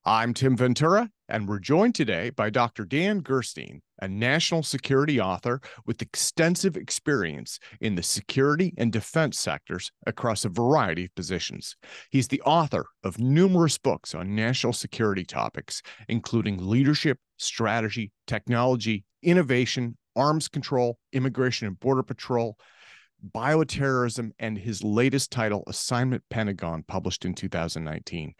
I'm Tim Ventura, and we're joined today by Dr. Dan Gerstein, a national security author with extensive experience in the security and defense sectors across a variety of positions. He's the author of numerous books on national security topics, including leadership, strategy, technology, innovation, arms control, immigration and border patrol, bioterrorism, and his latest title, Assignment Pentagon, published in 2019.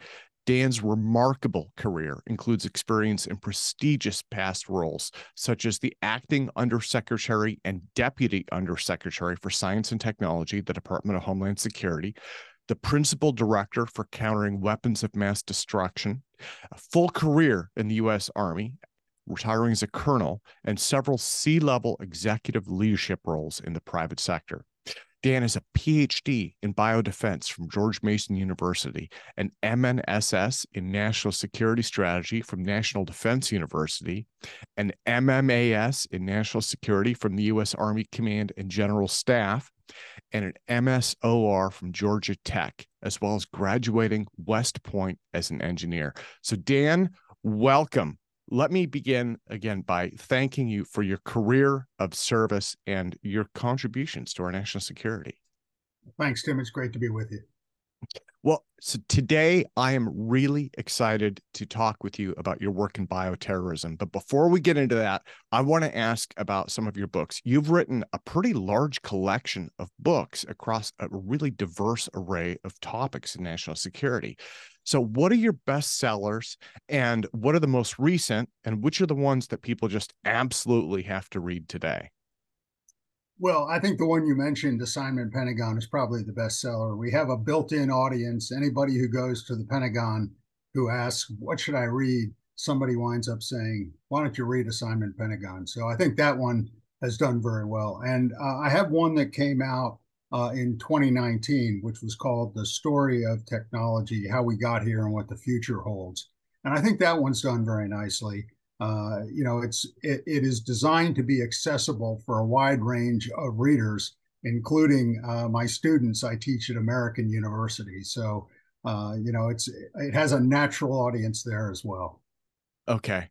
Dan's remarkable career includes experience in prestigious past roles, such as the acting undersecretary and deputy undersecretary for science and technology, the Department of Homeland Security, the principal director for countering weapons of mass destruction, a full career in the U.S. Army, retiring as a colonel, and several C-level executive leadership roles in the private sector. Dan is a PhD in biodefense from George Mason University, an MNSS in National Security Strategy from National Defense University, an MMAS in National Security from the U.S. Army Command and General Staff, and an MSOR from Georgia Tech, as well as graduating West Point as an engineer. So Dan, welcome. Let me begin again by thanking you for your career of service and your contributions to our national security. Thanks, Tim. It's great to be with you. Well, so today I am really excited to talk with you about your work in bioterrorism. But before we get into that, I want to ask about some of your books. You've written a pretty large collection of books across a really diverse array of topics in national security. So what are your best sellers, and what are the most recent, and which are the ones that people just absolutely have to read today? Well, I think the one you mentioned, Assignment Pentagon, is probably the best seller. We have a built-in audience. Anybody who goes to the Pentagon who asks, what should I read? Somebody winds up saying, why don't you read Assignment Pentagon? So I think that one has done very well. And I have one that came out in 2019, which was called The Story of Technology, How We Got Here and What the Future Holds. And I think that one's done very nicely. It is designed to be accessible for a wide range of readers, including my students I teach at American University. So, it has a natural audience there as well. Okay.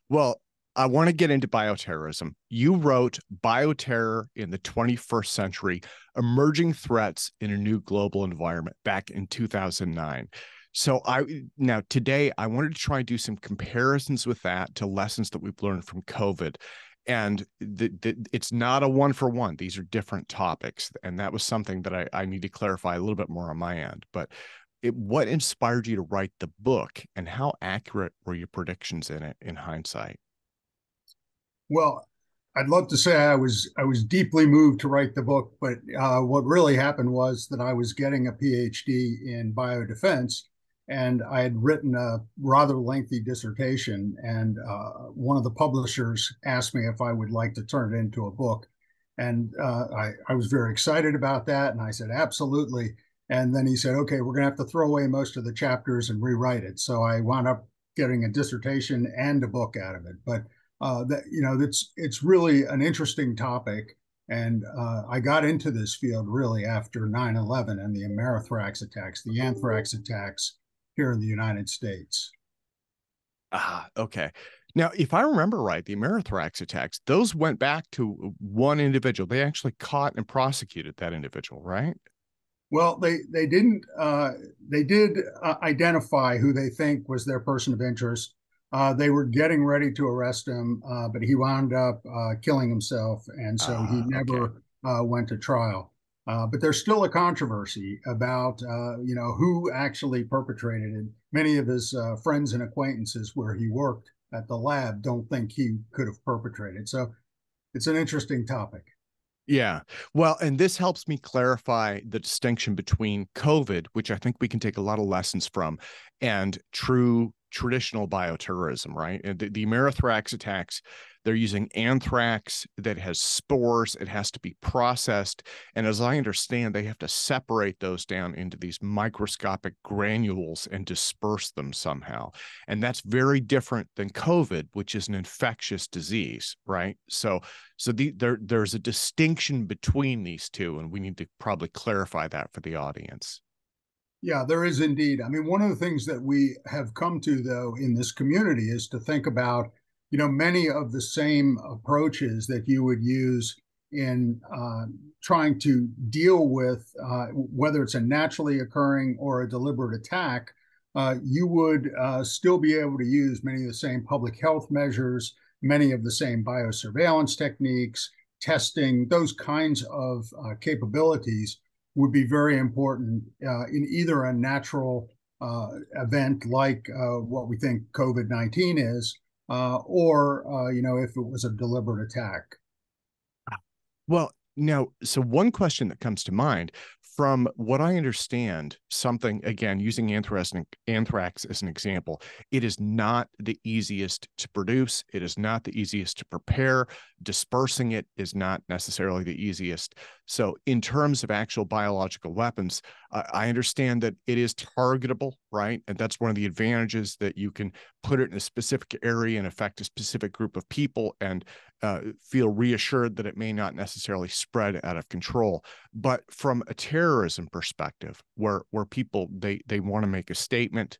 Well, I want to get into bioterrorism. You wrote Bioterror in the 21st Century, Emerging Threats in a New Global Environment back in 2009. So today I wanted to try and do some comparisons with that to lessons that we've learned from COVID. And it's not a one-for-one. These are different topics. And that was something that I need to clarify a little bit more on my end. But what inspired you to write the book, and how accurate were your predictions in it in hindsight? Well, I'd love to say I was deeply moved to write the book, but what really happened was that I was getting a PhD in biodefense, and I had written a rather lengthy dissertation, and one of the publishers asked me if I would like to turn it into a book. And I was very excited about that, and I said, absolutely. And then he said, okay, we're going to have to throw away most of the chapters and rewrite it. So I wound up getting a dissertation and a book out of it. But it's really an interesting topic. And I got into this field really after 9/11 and the Amerithrax attacks, the anthrax attacks here in the United States. Okay. Now, if I remember right, the Amerithrax attacks, those went back to one individual. They actually caught and prosecuted that individual, right? Well, they didn't. They did identify who they think was their person of interest. They were getting ready to arrest him, but he wound up killing himself, and so he never went to trial. But there's still a controversy about who actually perpetrated it. Many of his friends and acquaintances where he worked at the lab don't think he could have perpetrated. So it's an interesting topic. Yeah. Well, and this helps me clarify the distinction between COVID, which I think we can take a lot of lessons from, and traditional bioterrorism, right? And the Amerithrax attacks, they're using anthrax that has spores. It has to be processed. And as I understand, they have to separate those down into these microscopic granules and disperse them somehow. And that's very different than COVID, which is an infectious disease, right? So there's a distinction between these two, and we need to probably clarify that for the audience. Yeah, there is indeed. I mean, one of the things that we have come to, though, in this community is to think about, many of the same approaches that you would use in trying to deal with whether it's a naturally occurring or a deliberate attack. You would still be able to use many of the same public health measures, many of the same biosurveillance techniques, testing, those kinds of capabilities would be very important in either a natural event like what we think COVID-19 is, or if it was a deliberate attack. Well, now, so one question that comes to mind, from what I understand, something, again, using anthrax as an example, it is not the easiest to produce. It is not the easiest to prepare. Dispersing it is not necessarily the easiest. So in terms of actual biological weapons, I understand that it is targetable, right? And that's one of the advantages, that you can put it in a specific area and affect a specific group of people, and feel reassured that it may not necessarily spread out of control. But from a terrorism perspective, where people, they want to make a statement,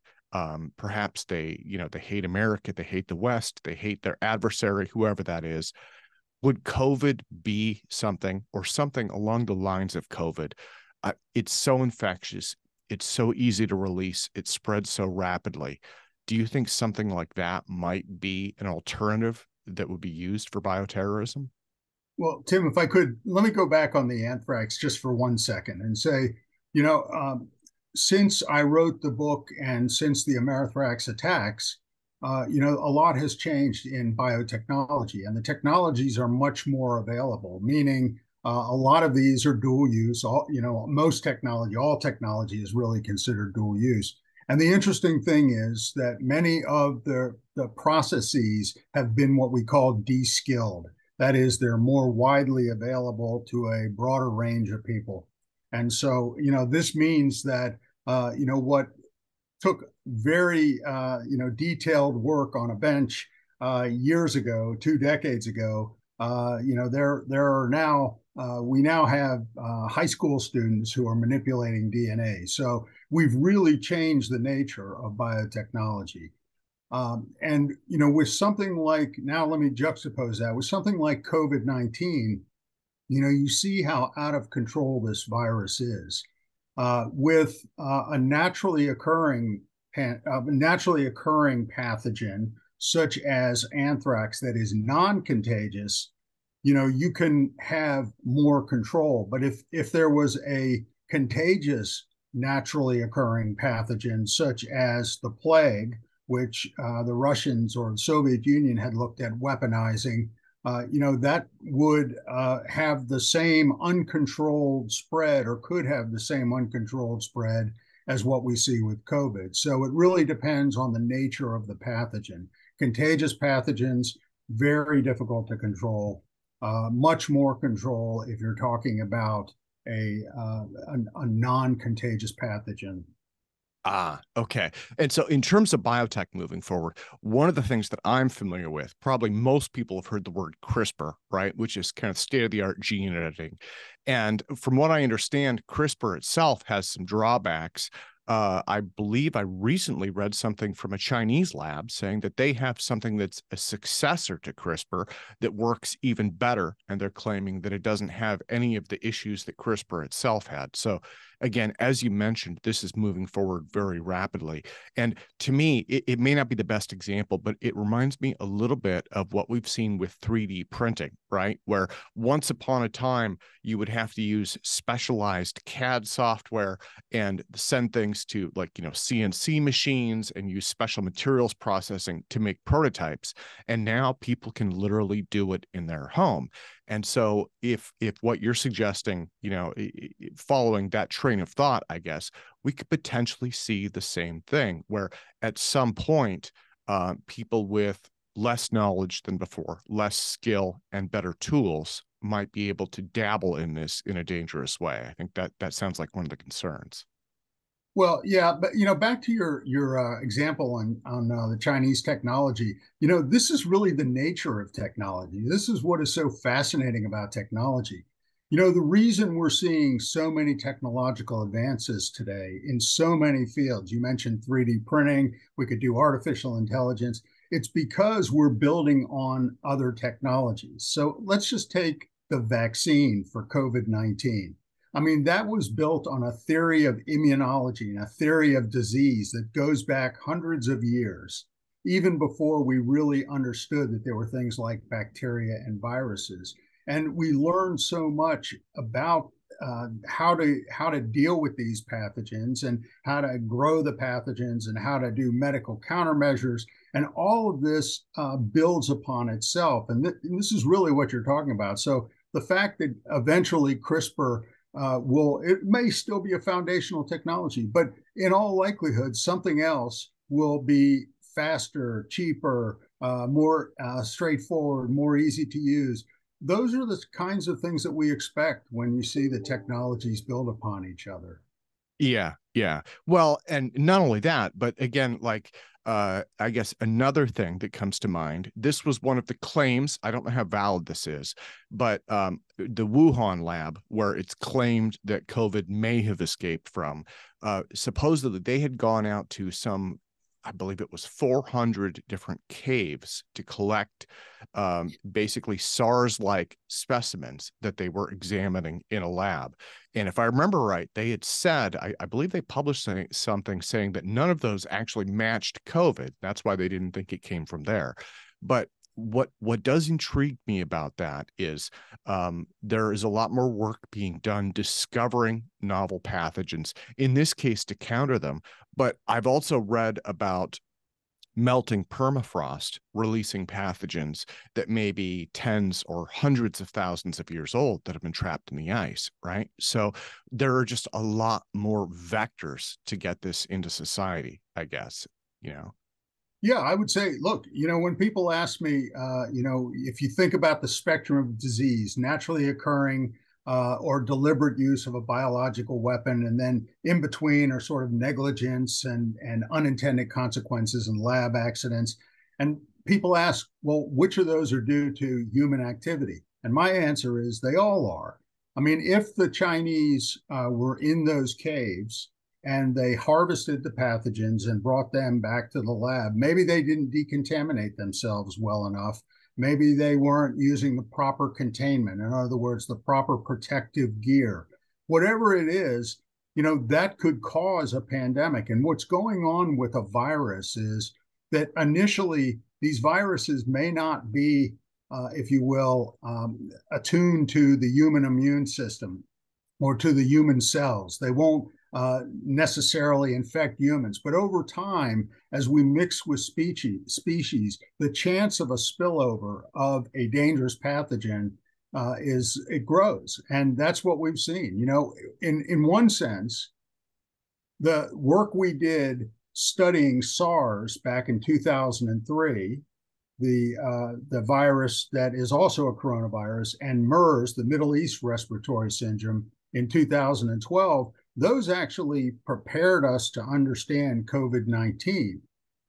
perhaps they hate America, they hate the West, they hate their adversary, whoever that is. Would COVID be something, or something along the lines of COVID? It's so infectious, it's so easy to release, it spreads so rapidly. Do you think something like that might be an alternative that would be used for bioterrorism? Well, Tim, if I could, let me go back on the anthrax just for 1 second and say, you know, um, since I wrote the book and since the Amerithrax attacks, a lot has changed in biotechnology, and the technologies are much more available. Meaning, a lot of these are dual use. Most technology, all technology, is really considered dual use. And the interesting thing is that many of the processes have been what we call de-skilled. That is, they're more widely available to a broader range of people. And so, this means that, what took very, detailed work on a bench years ago, 2 decades ago, there are now, we now have high school students who are manipulating DNA. So we've really changed the nature of biotechnology. And with something like, now let me juxtapose that with something like COVID-19. You see how out of control this virus is. With a naturally occurring pathogen such as anthrax that is non-contagious, you can have more control. But if there was a contagious naturally occurring pathogen such as the plague, which the Russians or the Soviet Union had looked at weaponizing, that would have the same uncontrolled spread, or could have the same uncontrolled spread as what we see with COVID. So it really depends on the nature of the pathogen. Contagious pathogens, very difficult to control. Much more control if you're talking about a non-contagious pathogen. Ah, okay. And so in terms of biotech moving forward, one of the things that I'm familiar with, probably most people have heard the word CRISPR, right? Which is kind of state-of-the-art gene editing. And from what I understand, CRISPR itself has some drawbacks. I believe I recently read something from a Chinese lab saying that they have something that's a successor to CRISPR that works even better, and they're claiming that it doesn't have any of the issues that CRISPR itself had. So again, as you mentioned, this is moving forward very rapidly. And to me, it may not be the best example, but it reminds me a little bit of what we've seen with 3D printing, right? Where once upon a time, you would have to use specialized CAD software and send things to, like, CNC machines, and use special materials processing to make prototypes. And now people can literally do it in their home. And so if what you're suggesting, following that train of thought, I guess we could potentially see the same thing, where at some point, people with less knowledge than before, less skill, and better tools might be able to dabble in this in a dangerous way. I think that sounds like one of the concerns. Well, yeah, but back to your example on the Chinese technology. This is really the nature of technology. This is what is so fascinating about technology. The reason we're seeing so many technological advances today in so many fields, you mentioned 3D printing, we could do artificial intelligence. It's because we're building on other technologies. So let's just take the vaccine for COVID-19. I mean, that was built on a theory of immunology and a theory of disease that goes back hundreds of years, even before we really understood that there were things like bacteria and viruses. And we learned so much about how to deal with these pathogens and how to grow the pathogens and how to do medical countermeasures. And all of this builds upon itself. And this is really what you're talking about. So the fact that eventually CRISPR it may still be a foundational technology, but in all likelihood, something else will be faster, cheaper, more straightforward, more easy to use. Those are the kinds of things that we expect when you see the technologies build upon each other. Yeah, yeah. Well, and not only that, but again, like I guess another thing that comes to mind, this was one of the claims, I don't know how valid this is, but the Wuhan lab, where it's claimed that COVID may have escaped from, supposedly they had gone out to some, I believe it was 400 different caves to collect basically SARS-like specimens that they were examining in a lab. And if I remember right, they had said, I believe they published something saying that none of those actually matched COVID. That's why they didn't think it came from there. But what does intrigue me about that is there is a lot more work being done discovering novel pathogens, in this case to counter them. But I've also read about melting permafrost releasing pathogens that may be tens or hundreds of thousands of years old that have been trapped in the ice, right? So there are just a lot more vectors to get this into society, I guess, you know. Yeah, I would say, look, when people ask me, if you think about the spectrum of disease, naturally occurring or deliberate use of a biological weapon, and then in between are sort of negligence and unintended consequences and lab accidents. And people ask, well, which of those are due to human activity? And my answer is they all are. I mean, if the Chinese were in those caves and they harvested the pathogens and brought them back to the lab, maybe they didn't decontaminate themselves well enough. Maybe they weren't using the proper containment, in other words, the proper protective gear. Whatever it is, that could cause a pandemic. And what's going on with a virus is that initially these viruses may not be, if you will, attuned to the human immune system or to the human cells. They won't necessarily infect humans. But over time, as we mix with species, the chance of a spillover of a dangerous pathogen it grows. And that's what we've seen. In one sense, the work we did studying SARS back in 2003, the virus that is also a coronavirus, and MERS, the Middle East Respiratory Syndrome, in 2012, those actually prepared us to understand COVID-19.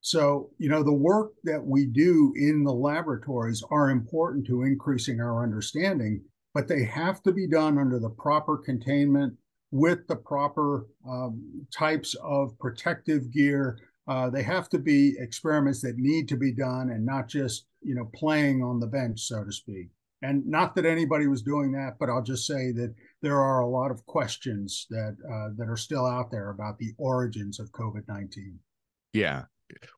So, the work that we do in the laboratories are important to increasing our understanding, but they have to be done under the proper containment with the proper types of protective gear. They have to be experiments that need to be done and not just, playing on the bench, so to speak. And not that anybody was doing that, but I'll just say that there are a lot of questions that are still out there about the origins of COVID-19. Yeah.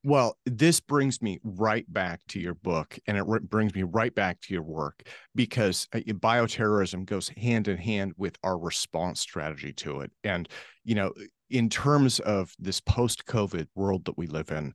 Well, this brings me right back to your book, and it brings me right back to your work, because bioterrorism goes hand in hand with our response strategy to it. And, in terms of this post-COVID world that we live in,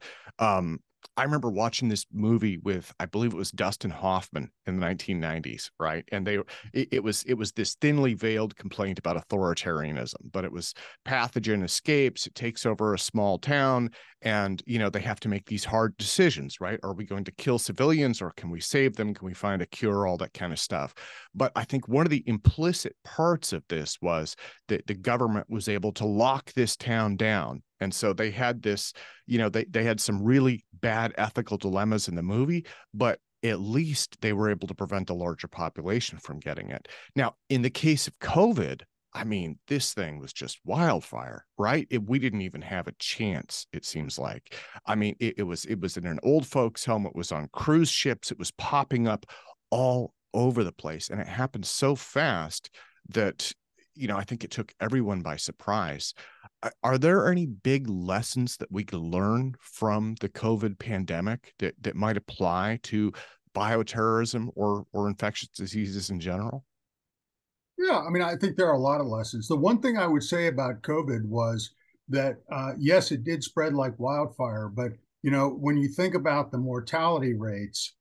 I remember watching this movie with, I believe it was Dustin Hoffman in the 1990s, right? And it was this thinly veiled complaint about authoritarianism, but it was pathogen escapes, it takes over a small town, and they have to make these hard decisions, right? Are we going to kill civilians, or can we save them? Can we find a cure? All that kind of stuff. But I think one of the implicit parts of this was that the government was able to lock this town down. And so they had this, they had some really bad ethical dilemmas in the movie, but at least they were able to prevent a larger population from getting it. Now, in the case of COVID, I mean, this thing was just wildfire, right? We didn't even have a chance, it seems like. I mean, it was in an old folks' home. It was on cruise ships. It was popping up all over the place. And it happened so fast that, I think it took everyone by surprise. Are there any big lessons that we could learn from the COVID pandemic that might apply to bioterrorism or infectious diseases in general? Yeah, I mean, I think there are a lot of lessons. The one thing I would say about COVID was that, yes, it did spread like wildfire, but when you think about the mortality rates,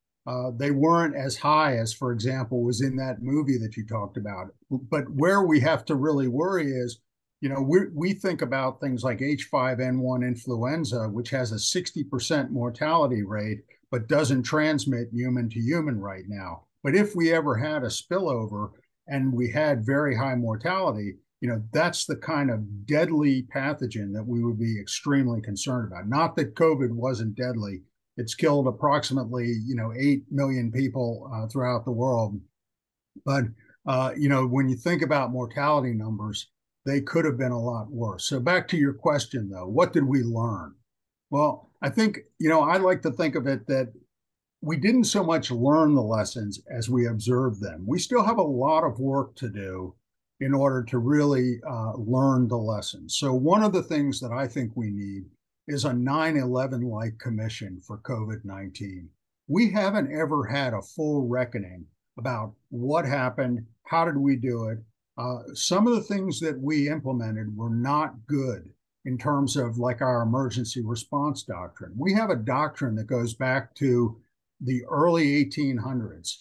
they weren't as high as, for example, was in that movie that you talked about. But where we have to really worry is, we think about things like H5N1 influenza, which has a 60% mortality rate, but doesn't transmit human to human right now. But if we ever had a spillover and we had very high mortality, that's the kind of deadly pathogen that we would be extremely concerned about. Not that COVID wasn't deadly. It's killed approximately, 8 million people throughout the world. But, when you think about mortality numbers, they could have been a lot worse. So back to your question, though, what did we learn? Well, I think, I like to think of it that we didn't so much learn the lessons as we observed them. We still have a lot of work to do in order to really learn the lessons. So one of the things that I think we need is a 9/11-like commission for COVID-19. We haven't ever had a full reckoning about what happened, how did we do it. Some of the things that we implemented were not good in terms of like our emergency response doctrine. We have a doctrine that goes back to the early 1800s.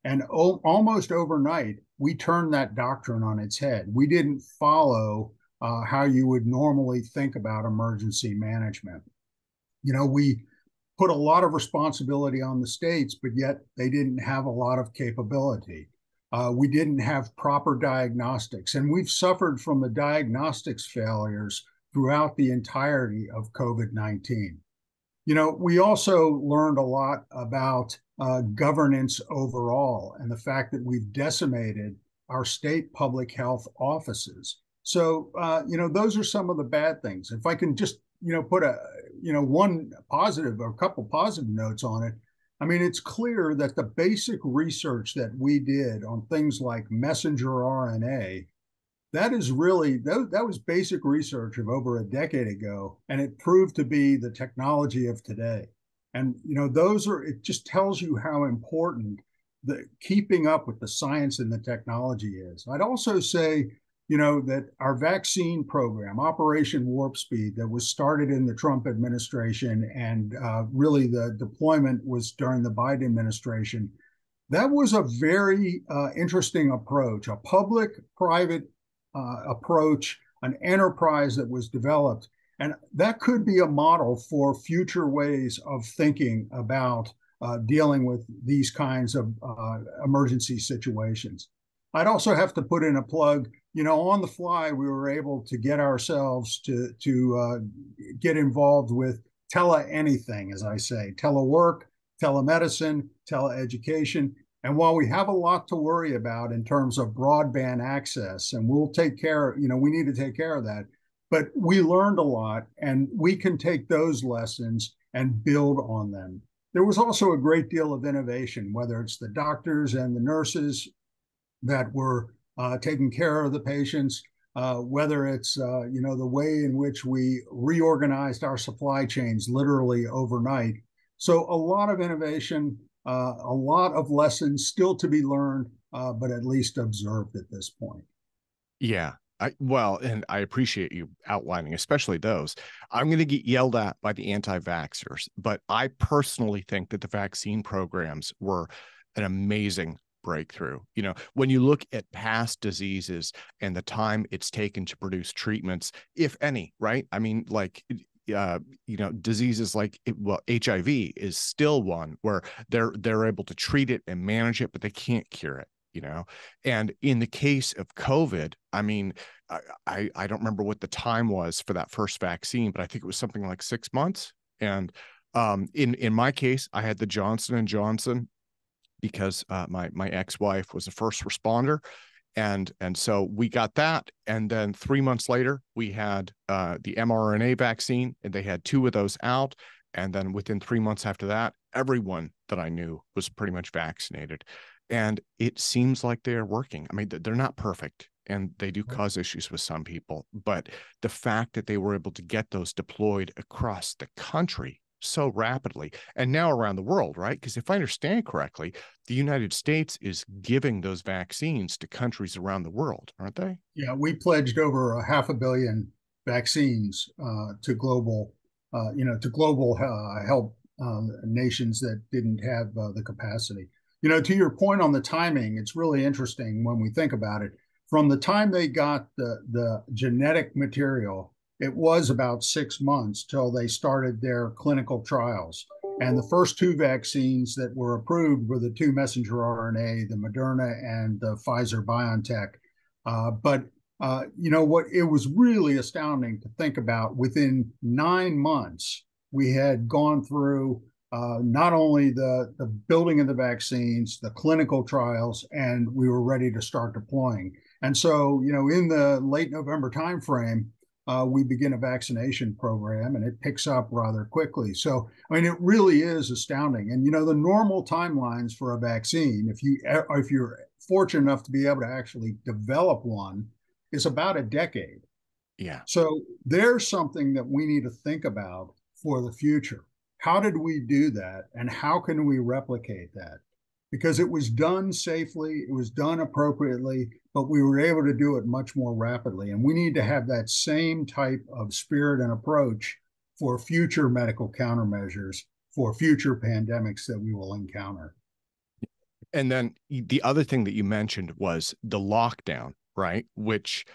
And almost overnight, we turned that doctrine on its head. We didn't follow how you would normally think about emergency management. We put a lot of responsibility on the states, but yet they didn't have a lot of capability. We didn't have proper diagnostics, and we've suffered from the diagnostics failures throughout the entirety of COVID-19. We also learned a lot about governance overall and the fact that we've decimated our state public health offices. So, those are some of the bad things. If I can just, put one positive or a couple positive notes on it. I mean, it's clear that the basic research that we did on things like messenger RNA, that was basic research of over a decade ago, and it proved to be the technology of today. And it just tells you how important the keeping up with the science and the technology is. I'd also say, that our vaccine program, Operation Warp Speed, that was started in the Trump administration, and really the deployment was during the Biden administration. That was a very interesting approach, a public-private approach, an enterprise that was developed. And that could be a model for future ways of thinking about dealing with these kinds of emergency situations. I'd also have to put in a plug, on the fly, we were able to get ourselves to get involved with anything, as I say, telework, telemedicine, teleeducation. And while we have a lot to worry about in terms of broadband access, and we'll take care, we need to take care of that, but we learned a lot, and we can take those lessons and build on them. There was also a great deal of innovation, whether it's the doctors and the nurses that were taking care of the patients, whether it's, the way in which we reorganized our supply chains literally overnight. So a lot of innovation, a lot of lessons still to be learned, but at least observed at this point. Yeah. And I appreciate you outlining, especially those. I'm going to get yelled at by the anti-vaxxers, but I personally think that the vaccine programs were an amazing breakthrough. When you look at past diseases and the time it's taken to produce treatments, if any, right? I mean, like, diseases like HIV is still one where they're able to treat it and manage it, but they can't cure it. And in the case of COVID, I mean, I don't remember what the time was for that first vaccine, but I think it was something like 6 months. And in my case, I had the Johnson & Johnson because my ex-wife was a first responder, and so we got that, and then 3 months later we had the mRNA vaccine, and they had two of those out, and then within 3 months after that, everyone that I knew was pretty much vaccinated, and it seems like they're working. I mean, they're not perfect, and they do cause issues with some people, but the fact that they were able to get those deployed across the country so rapidly and now around the world, right? Because if I understand correctly, the United States is giving those vaccines to countries around the world, aren't they? Yeah, we pledged over a half a billion vaccines to global, to global help nations that didn't have the capacity. To your point on the timing, it's really interesting when we think about it. From the time they got the genetic material, it was about 6 months till they started their clinical trials. And the first two vaccines that were approved were the two messenger RNA, the Moderna and the Pfizer BioNTech. But it was really astounding to think about. Within 9 months, we had gone through not only the building of the vaccines, the clinical trials, and we were ready to start deploying. And so, in the late November timeframe, we begin a vaccination program, and it picks up rather quickly. So, I mean, it really is astounding. And the normal timelines for a vaccine, if you're fortunate enough to be able to actually develop one, is about a decade. Yeah. So there's something that we need to think about for the future. How did we do that, and how can we replicate that? Because it was done safely, it was done appropriately, but we were able to do it much more rapidly. And we need to have that same type of spirit and approach for future medical countermeasures, for future pandemics that we will encounter. And then the other thing that you mentioned was the lockdown, right? Which,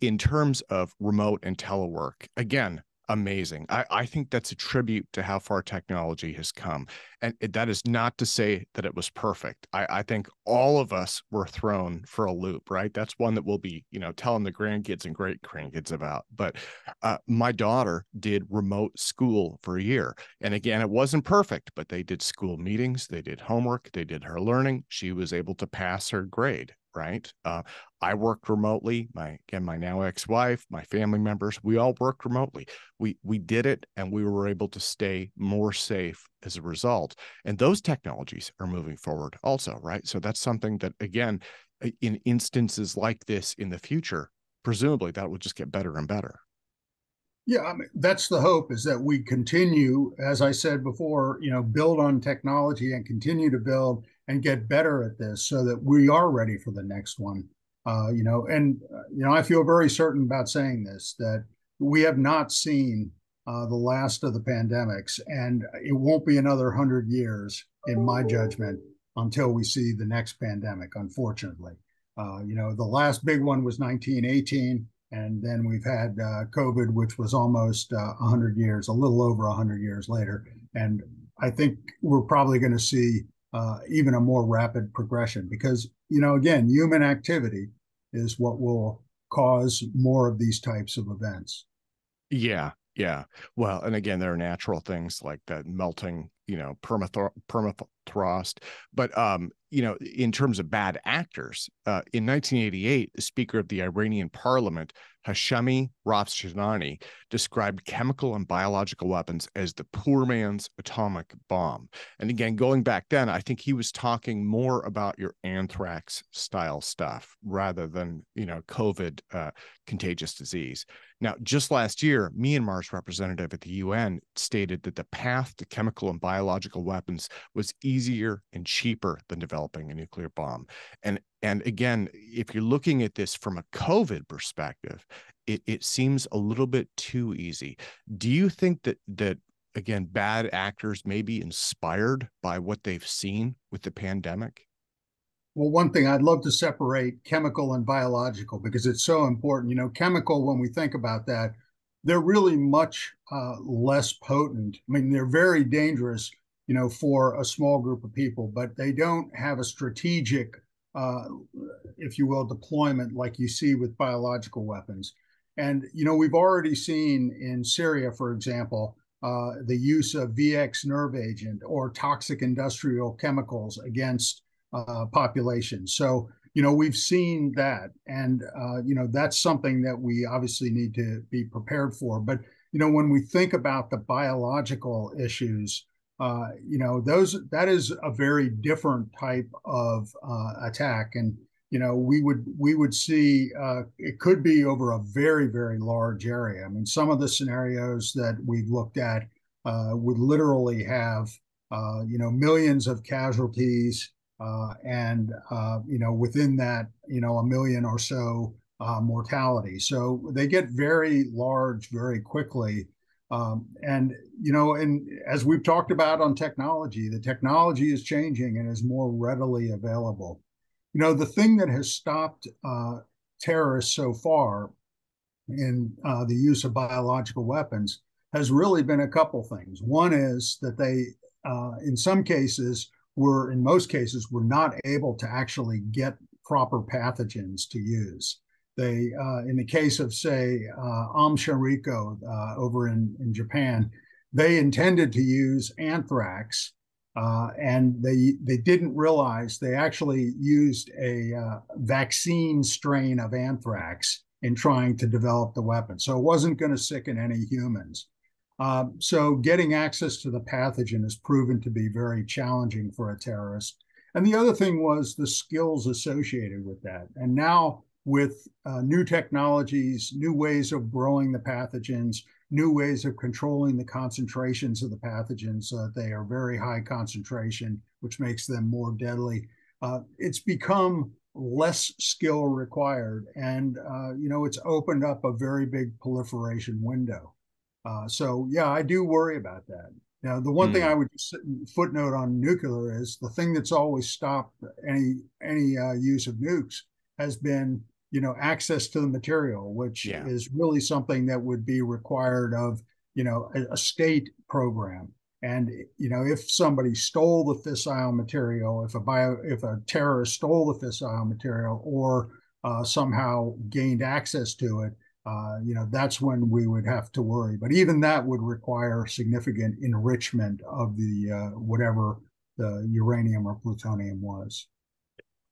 in terms of remote and telework, again, amazing. I think that's a tribute to how far technology has come. And that is not to say that it was perfect. I think all of us were thrown for a loop, right? That's one that we'll be, telling the grandkids and great grandkids about. But my daughter did remote school for a year. And again, it wasn't perfect, but they did school meetings, they did homework, they did her learning. She was able to pass her grade. Right. I worked remotely. My now ex-wife, my family members, we all worked remotely. We did it, and we were able to stay more safe as a result. And those technologies are moving forward also, right? So that's something that, again, in instances like this in the future, presumably that will just get better and better. Yeah, I mean, that's the hope, is that we continue, as I said before, build on technology and continue to build and get better at this so that we are ready for the next one. I feel very certain about saying this, that we have not seen the last of the pandemics, and it won't be another 100 years, in my judgment, until we see the next pandemic, unfortunately. The last big one was 1918. And then we've had COVID, which was almost 100 years, a little over 100 years later. And I think we're probably going to see even a more rapid progression because, again, human activity is what will cause more of these types of events. Yeah. Yeah. Well, and again, there are natural things like that melting, permafrost. But, in terms of bad actors, in 1988, the Speaker of the Iranian Parliament, Hashemi Rafsanjani, described chemical and biological weapons as the poor man's atomic bomb. And again, going back then, I think he was talking more about your anthrax style stuff rather than, COVID, contagious disease. Now, just last year, Myanmar's representative at the UN stated that the path to chemical and biological weapons was easier and cheaper than developing a nuclear bomb. And again, if you're looking at this from a COVID perspective, it seems a little bit too easy. Do you think that again, bad actors may be inspired by what they've seen with the pandemic? Well, one thing I'd love to separate chemical and biological because it's so important. Chemical, when we think about that, they're really much less potent. I mean, they're very dangerous, for a small group of people, but they don't have a strategic, if you will, deployment like you see with biological weapons. And, we've already seen in Syria, for example, the use of VX nerve agent or toxic industrial chemicals against populations. So, we've seen that, and that's something that we obviously need to be prepared for. But when we think about the biological issues, that is a very different type of attack, and we would see it could be over a very, very large area. I mean, some of the scenarios that we've looked at would literally have millions of casualties, and within that, a million or so mortality. So they get very large very quickly. And as we've talked about on technology, the technology is changing and is more readily available. The thing that has stopped terrorists so far in the use of biological weapons has really been a couple things. One is that they, in most cases, were not able to actually get proper pathogens to use. They, in the case of, say, Shinriko over in Japan, they intended to use anthrax, and they didn't realize they actually used a vaccine strain of anthrax in trying to develop the weapon. So it wasn't going to sicken any humans. So getting access to the pathogen has proven to be very challenging for a terrorist. And the other thing was the skills associated with that. And now with new technologies, new ways of growing the pathogens, new ways of controlling the concentrations of the pathogens so that they are very high concentration, which makes them more deadly. It's become less skill required, and it's opened up a very big proliferation window. So yeah, I do worry about that. Now, the one thing I would just footnote on nuclear is the thing that's always stopped any use of nukes has been access to the material, which is really something that would be required of a state program. And if somebody stole the fissile material, if a terrorist stole the fissile material or somehow gained access to it, that's when we would have to worry. But even that would require significant enrichment of the whatever the uranium or plutonium was.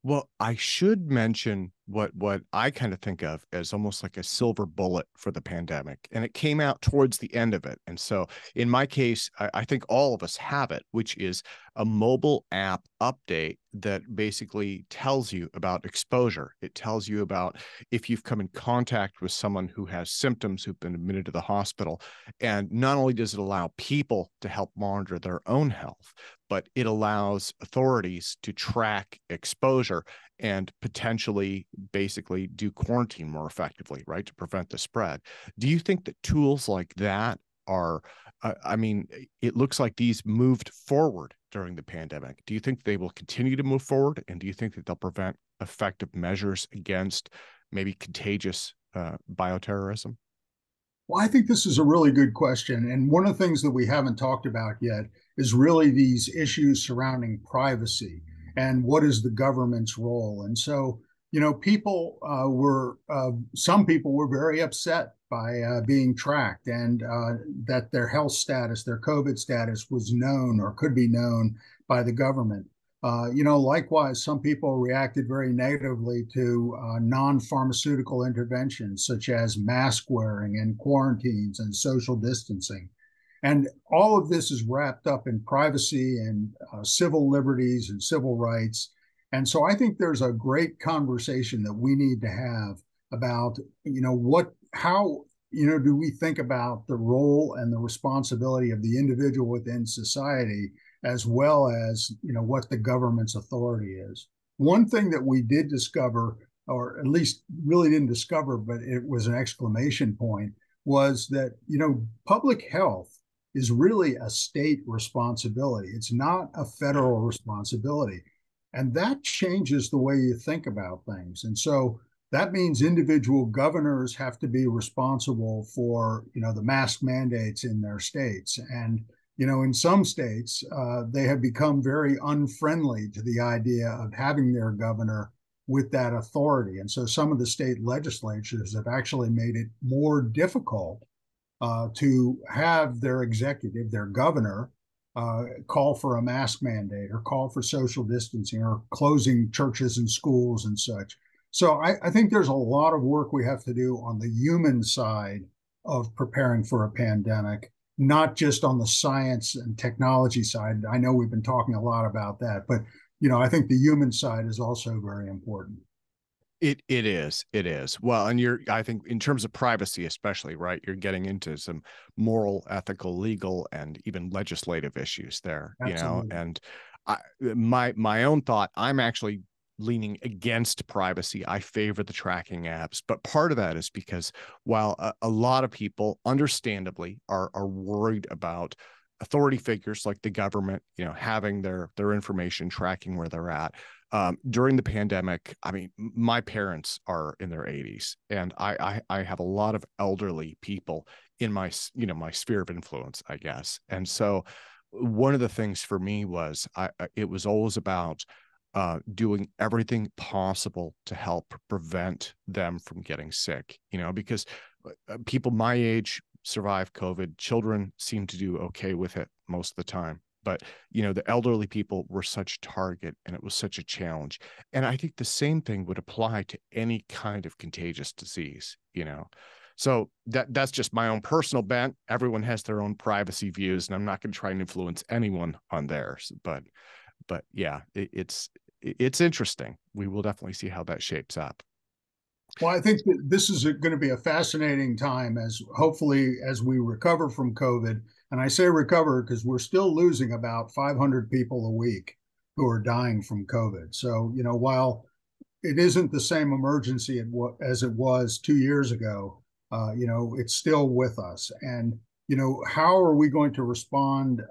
Well, I should mention what I kind of think of as almost like a silver bullet for the pandemic, and it came out towards the end of it. And so in my case, I think all of us have it, which is a mobile app update that basically tells you about exposure. It tells you about if you've come in contact with someone who has symptoms, who've been admitted to the hospital. And not only does it allow people to help monitor their own health, but it allows authorities to track exposure and potentially basically do quarantine more effectively, right, to prevent the spread. Do you think that tools like that are, it looks like these moved forward during the pandemic. Do you think they will continue to move forward? And do you think that they'll prevent effective measures against maybe contagious bioterrorism? Well, I think this is a really good question. And one of the things that we haven't talked about yet is really these issues surrounding privacy and what is the government's role. And so, some people were very upset by being tracked, and that their health status, their COVID status was known or could be known by the government. Likewise, some people reacted very negatively to non-pharmaceutical interventions, such as mask wearing and quarantines and social distancing. And all of this is wrapped up in privacy and civil liberties and civil rights. And so I think there's a great conversation that we need to have about, how do we think about the role and the responsibility of the individual within society, as well as, what the government's authority is. One thing that we did discover, or at least really didn't discover, but it was an exclamation point, was that, public health is really a state responsibility. It's not a federal responsibility. And that changes the way you think about things. And so that means individual governors have to be responsible for, the mask mandates in their states. And, in some states, they have become very unfriendly to the idea of having their governor with that authority. And so some of the state legislatures have actually made it more difficult to have their executive, their governor, call for a mask mandate or call for social distancing or closing churches and schools and such. So I think there's a lot of work we have to do on the human side of preparing for a pandemic, not just on the science and technology side. I know we've been talking a lot about that, but I think the human side is also very important. It is. Well, and I think in terms of privacy, especially, right, you're getting into some moral, ethical, legal, and even legislative issues there, Absolutely. and my own thought, I'm actually leaning against privacy. I favor the tracking apps, but part of that is because while a lot of people understandably are worried about authority figures like the government, having their information, tracking where they're at. During the pandemic, I mean, my parents are in their 80s, and I have a lot of elderly people in my my sphere of influence, I guess. And so, one of the things for me was it was always about doing everything possible to help prevent them from getting sick. Because people my age survive COVID. Children seem to do okay with it most of the time. But, the elderly people were such a target, and it was such a challenge. And I think the same thing would apply to any kind of contagious disease. So that's just my own personal bent. Everyone has their own privacy views, and I'm not going to try and influence anyone on theirs. But yeah, it's interesting. We will definitely see how that shapes up. Well, I think that this is going to be a fascinating time as hopefully as we recover from COVID. And I say recover because we're still losing about 500 people a week who are dying from COVID. So, while it isn't the same emergency as it was 2 years ago, it's still with us. And, how are we going to respond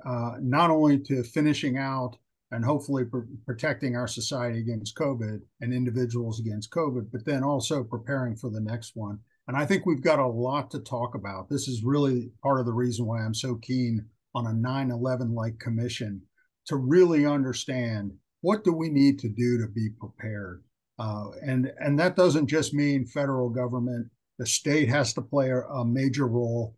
not only to finishing out and hopefully protecting our society against COVID and individuals against COVID, but then also preparing for the next one. And I think we've got a lot to talk about. This is really part of the reason why I'm so keen on a 9/11 like commission to really understand what do we need to do to be prepared. And that doesn't just mean federal government. The state has to play a major role.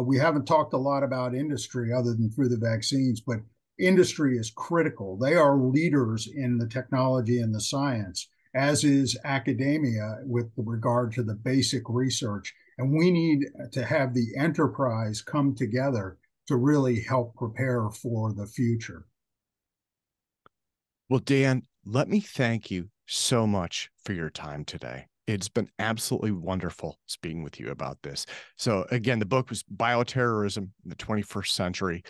We haven't talked a lot about industry other than through the vaccines, but industry is critical. They are leaders in the technology and the science, as is academia with regard to the basic research. And we need to have the enterprise come together to really help prepare for the future. Well, Dan, let me thank you so much for your time today. It's been absolutely wonderful speaking with you about this. So again, the book was Bioterrorism in the 21st Century.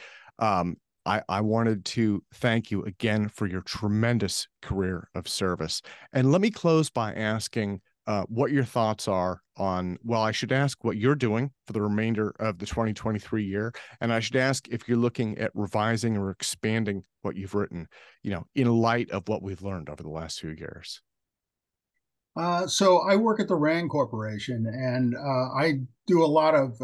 I wanted to thank you again for your tremendous career of service. And let me close by asking what your thoughts are on, well, I should ask what you're doing for the remainder of the 2023 year. And I should ask if you're looking at revising or expanding what you've written, in light of what we've learned over the last few years. So I work at the RAND Corporation, and I do a lot of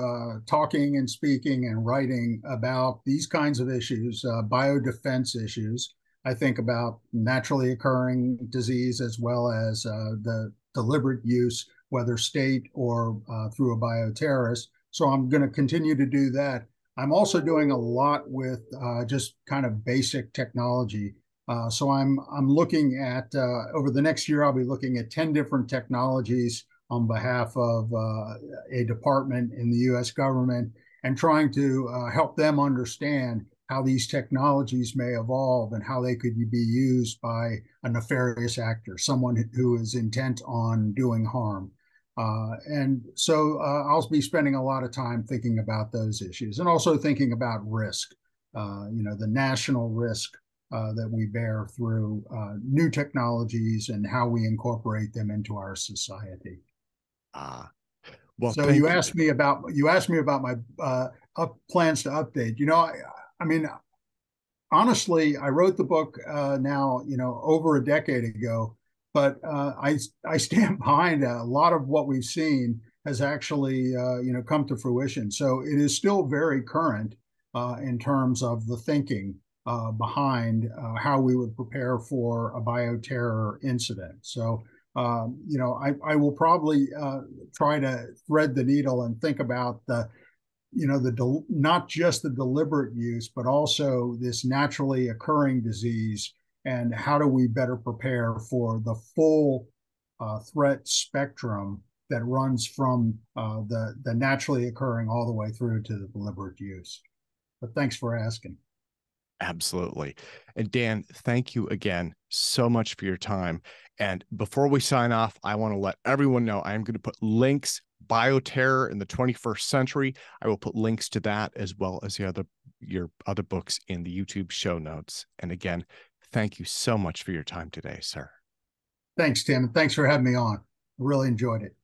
talking and speaking and writing about these kinds of issues, biodefense issues. I think about naturally occurring disease as well as the deliberate use, whether state or through a bioterrorist. So I'm going to continue to do that. I'm also doing a lot with just kind of basic technology. So I'm looking at over the next year, I'll be looking at 10 different technologies on behalf of a department in the U.S. government and trying to help them understand how these technologies may evolve and how they could be used by a nefarious actor, someone who is intent on doing harm. And so I'll be spending a lot of time thinking about those issues and also thinking about risk, the national risk that we bear through new technologies and how we incorporate them into our society. Well, so you asked me about my plans to update. I mean, honestly, I wrote the book now, over a decade ago, but I stand behind a lot of what we've seen has actually come to fruition. So it is still very current in terms of the thinking behind how we would prepare for a bioterror incident. So, I will probably try to thread the needle and think about the not just the deliberate use, but also this naturally occurring disease, and how do we better prepare for the full threat spectrum that runs from the naturally occurring all the way through to the deliberate use. But thanks for asking. Absolutely. And Dan, thank you again so much for your time. And before we sign off, I want to let everyone know I am going to put links, Bioterror in the 21st Century. I will put links to that as well as your other books in the YouTube show notes. And again, thank you so much for your time today, sir. Thanks, Tim. And thanks for having me on. I really enjoyed it.